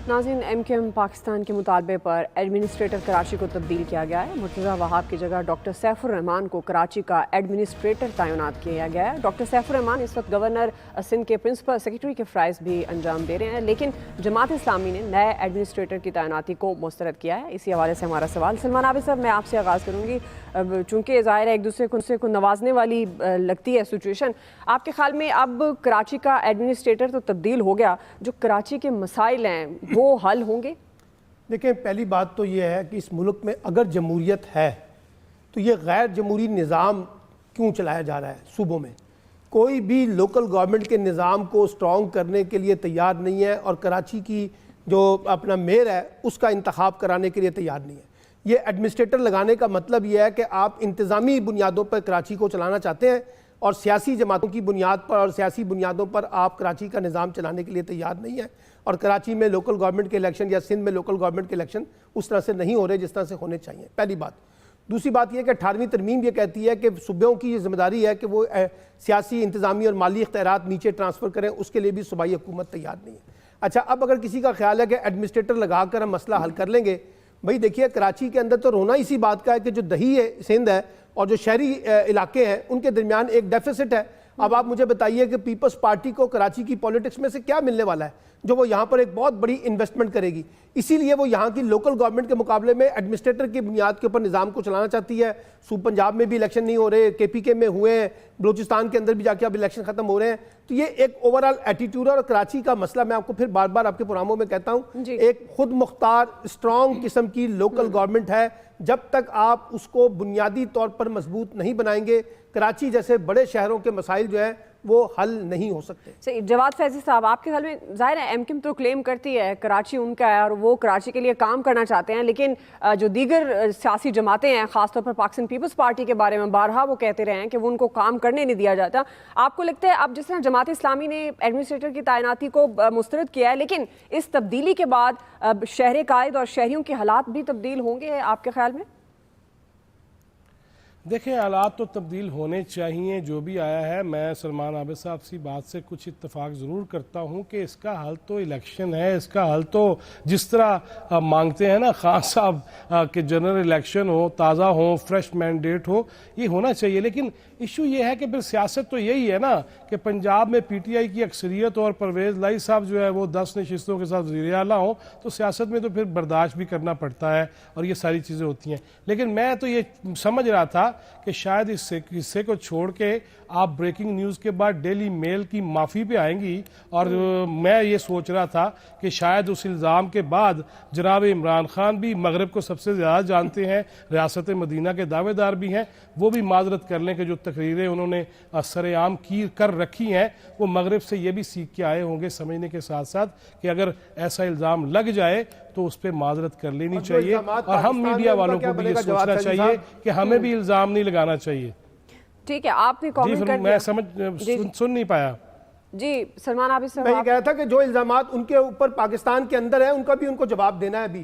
ناظرین، M Q M Pakistan کے مطالبے پر ایڈمنسٹریٹر کراچی کو تبدیل کیا گیا ہے۔ مرتضیٰ وہاب کی جگہ ڈاکٹر سیف الرحمان کو کراچی کا ایڈمنسٹریٹر تعینات کیا گیا ہے۔ ڈاکٹر سیف الرحمان اس وقت گورنر سندھ کے پرنسپل سیکرٹری کے فرائض بھی انجام دے رہے ہیں، لیکن جماعت اسلامی نے نئے ایڈمنسٹریٹر کی تعیناتی کو مسترد کیا ہے۔ اسی حوالے سے ہمارا سوال سلمان عابد صاحب، میں آپ سے آغاز کروں گی۔ چونکہ ظاہر ہے ایک دوسرے کو نوازنے والی لگتی ہے سچویشن، آپ کے خیال میں اب کراچی کا ایڈمنسٹریٹر تو تبدیل ہو گیا، جو کراچی کے مسائل ہیں وہ حل ہوں گے؟ دیکھیں، پہلی بات تو یہ ہے کہ اس ملک میں اگر جمہوریت ہے تو یہ غیر جمہوری نظام کیوں چلایا جا رہا ہے؟ صوبوں میں کوئی بھی لوکل گورنمنٹ کے نظام کو سٹرونگ کرنے کے لیے تیار نہیں ہے، اور کراچی کی جو اپنا میئر ہے اس کا انتخاب کرانے کے لیے تیار نہیں ہے۔ یہ ایڈمنسٹریٹر لگانے کا مطلب یہ ہے کہ آپ انتظامی بنیادوں پر کراچی کو چلانا چاہتے ہیں، اور سیاسی جماعتوں کی بنیاد پر اور سیاسی بنیادوں پر آپ کراچی کا نظام چلانے کے لیے تیار نہیں ہیں، اور کراچی میں لوکل گورنمنٹ کے الیکشن یا سندھ میں لوکل گورنمنٹ کے الیکشن اس طرح سے نہیں ہو رہے جس طرح سے ہونے چاہیے، پہلی بات۔ دوسری بات یہ کہ 18ویں ترمیم یہ کہتی ہے کہ صوبوں کی یہ ذمہ داری ہے کہ وہ سیاسی، انتظامی اور مالی اختیارات نیچے ٹرانسفر کریں، اس کے لیے بھی صوبائی حکومت تیار نہیں ہے۔ اچھا، اب اگر کسی کا خیال ہے کہ ایڈمنسٹریٹر لگا کر ہم مسئلہ حل کر لیں گے، بھئی دیکھیے کراچی کے اندر تو رونا اسی بات کا ہے کہ جو دہی ہے سندھ ہے اور جو شہری علاقے ہیں ان کے درمیان ایک ڈیفیسٹ ہے۔ اب آپ مجھے بتائیے کہ پیپلز پارٹی کو کراچی کی پولیٹکس میں سے کیا ملنے والا ہے جو وہ یہاں پر ایک بہت بڑی انویسٹمنٹ کرے گی؟ اسی لیے وہ یہاں کی لوکل گورنمنٹ کے مقابلے میں ایڈمنسٹریٹر کی بنیاد کے اوپر نظام کو چلانا چاہتی ہے۔ پنجاب میں بھی الیکشن نہیں ہو رہے، کے پی کے میں ہوئے ہیں، بلوچستان کے اندر بھی جا کے اب الیکشن ختم ہو رہے ہیں۔ تو یہ ایک اوورال ایٹیٹیوڈ ہے، اور کراچی کا مسئلہ میں آپ کو پھر بار بار آپ کے پروگراموں میں کہتا ہوں، ایک خود مختار اسٹرانگ قسم کی لوکل گورنمنٹ ہے۔ جب تک آپ اس کو بنیادی طور پر مضبوط نہیں بنائیں گے، کراچی جیسے بڑے شہروں کے مسائل جو ہیں وہ حل نہیں ہو سکتے۔ صحیح۔ جواد فیضی صاحب، آپ کے خیال میں ظاہر ہے ایم کیو ایم تو کلیم کرتی ہے کراچی ان کا ہے اور وہ کراچی کے لیے کام کرنا چاہتے ہیں، لیکن جو دیگر سیاسی جماعتیں ہیں، خاص طور پر پاکستان پیپلز پارٹی کے بارے میں بارہا وہ کہتے رہے ہیں کہ وہ ان کو کام کرنے نہیں دیا جاتا۔ آپ کو لگتا ہے اب جس طرح جماعت اسلامی نے ایڈمنسٹریٹر کی تعیناتی کو مسترد کیا ہے، لیکن اس تبدیلی کے بعد شہر قائد اور شہریوں کے حالات بھی تبدیل ہوں گے آپ کے خیال میں؟ دیکھیں، حالات تو تبدیل ہونے چاہیے جو بھی آیا ہے۔ میں سلمان عابد صاحب سی بات سے کچھ اتفاق ضرور کرتا ہوں کہ اس کا حل تو الیکشن ہے، اس کا حل تو جس طرح مانگتے ہیں نا خان صاحب کہ جنرل الیکشن ہو، تازہ ہو، فریش مینڈیٹ ہو، یہ ہونا چاہیے۔ لیکن ایشو یہ ہے کہ پھر سیاست تو یہی ہے نا کہ پنجاب میں پی ٹی آئی کی اکثریت اور پرویز لائی صاحب جو ہے وہ 10 نشستوں کے ساتھ وزیر اعلیٰ ہوں، تو سیاست میں تو پھر برداشت بھی کرنا پڑتا ہے اور یہ ساری چیزیں ہوتی ہیں۔ لیکن میں تو یہ سمجھ رہا تھا کہ شاید اس حصے کو چھوڑ کے آپ بریکنگ نیوز کے بعد ڈیلی میل کی معافی پہ آئیں گی، اور میں یہ سوچ رہا تھا کہ شاید اس الزام کے بعد جناب عمران خان بھی مغرب کو سب سے زیادہ جانتے ہیں، ریاست مدینہ کے دعوے دار بھی ہیں، وہ بھی معذرت کر لیں کہ جو تقریریں انہوں نے سر عام کر رکھی ہیں وہ مغرب سے یہ بھی سیکھ کے آئے ہوں گے، سمجھنے کے ساتھ ساتھ کہ اگر ایسا الزام لگ جائے تو اس پہ معذرت کر لینی چاہیے، اور ہم میڈیا والوں کو بھی یہ سوچنا چاہیے کہ ہمیں بھی الزام نہیں لگانا چاہیے۔ ٹھیک ہے، آپ نے کامنٹ کر دیا۔ میں سن نہیں پایا۔ جی سلمان عابد صاحب، میں یہ کہہ رہا تھا کہ جو الزامات ان کے اوپر پاکستان کے اندر ہیں ان کا بھی ان کو جواب دینا ہے ابھی۔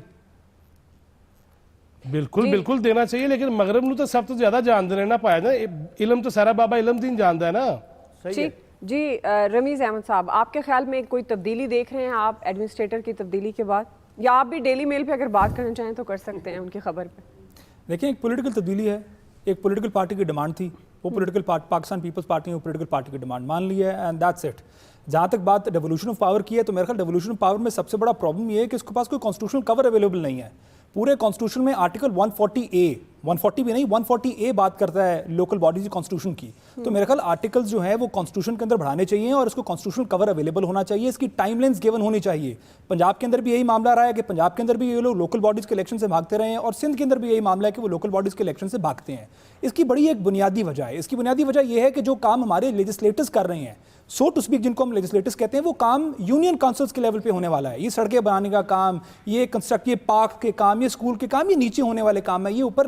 بالکل دینا چاہیے، لیکن مغرب نو تو سب تو زیادہ جان دینا نہ پایا نا، علم تو سارا بابا علم دین جاندا ہے نا۔ ٹھیک جی، رمیز احمد صاحب، آپ کے خیال میں کوئی تبدیلی دیکھ رہے ہیں آپ ایڈمنسٹریٹر کی تبدیلی کے بعد، یا آپ بھی ڈیلی میل پہ اگر بات کرنا چاہیں تو کر سکتے ہیں ان کی خبر پہ؟ دیکھیں، ایک پولیٹیکل تبدیلی ہے، ایک پولیٹیکل پارٹی کی ڈیمانڈ تھی، وہ پولیٹیکل پاکستان پیپلز پارٹی نے پولیٹیکل پارٹی کی ڈیمانڈ مان لی ہے، اینڈ دیٹس اٹ۔ جہاں تک بات ڈیولوشن آف پاور کی ہے تو میرے خیال ڈیولوشن آف پاور میں سب سے بڑا پرابلم یہ ہے کہ اس کے پاس کوئی کانسٹیٹیوشنل کور اویلیبل نہیں ہے۔ پورے کانسٹیٹیوشن میں آرٹیکل 140 بھی نہیں 140A بات کرتا ہے لوکل باڈیز کی کانسٹیٹیوشن کی، تو میرے خیال آرٹیکلز جو ہیں وہ کانسٹیٹیوشن کے اندر بڑھانے چاہیے اور اس کو کانسٹیٹیوشنل کور اویلیبل ہونا چاہیے، اس کی ٹائم لائنز گیون ہونی چاہیے۔ پنجاب کے اندر بھی یہی معاملہ رہا ہے کہ پنجاب کے اندر بھی یہ لوگ لوکل باڈیز کے الیکشن سے بھاگتے رہے ہیں، اور سندھ کے اندر بھی یہی معاملہ ہے کہ وہ لوکل باڈیز کے الیکشن سے بھاگتے ہیں۔ اس کی بڑی ایک بنیادی وجہ ہے، اس کی بنیادی وجہ یہ ہے کہ جو کام ہمارے لیجسلیٹرز کر رہے ہیں، سو ٹو سپیک جن کو ہم لیجسلیٹرز کہتے ہیں، وہ کام یونین کونسلز کے لیول پہ ہونے والا ہے۔ یہ سڑکیں بنانے کا کام، یہ کنسٹرکٹ، یہ پارک کے کام، یہ اسکول کے کام، یہ نیچے ہونے والے کام ہے، یہ اوپر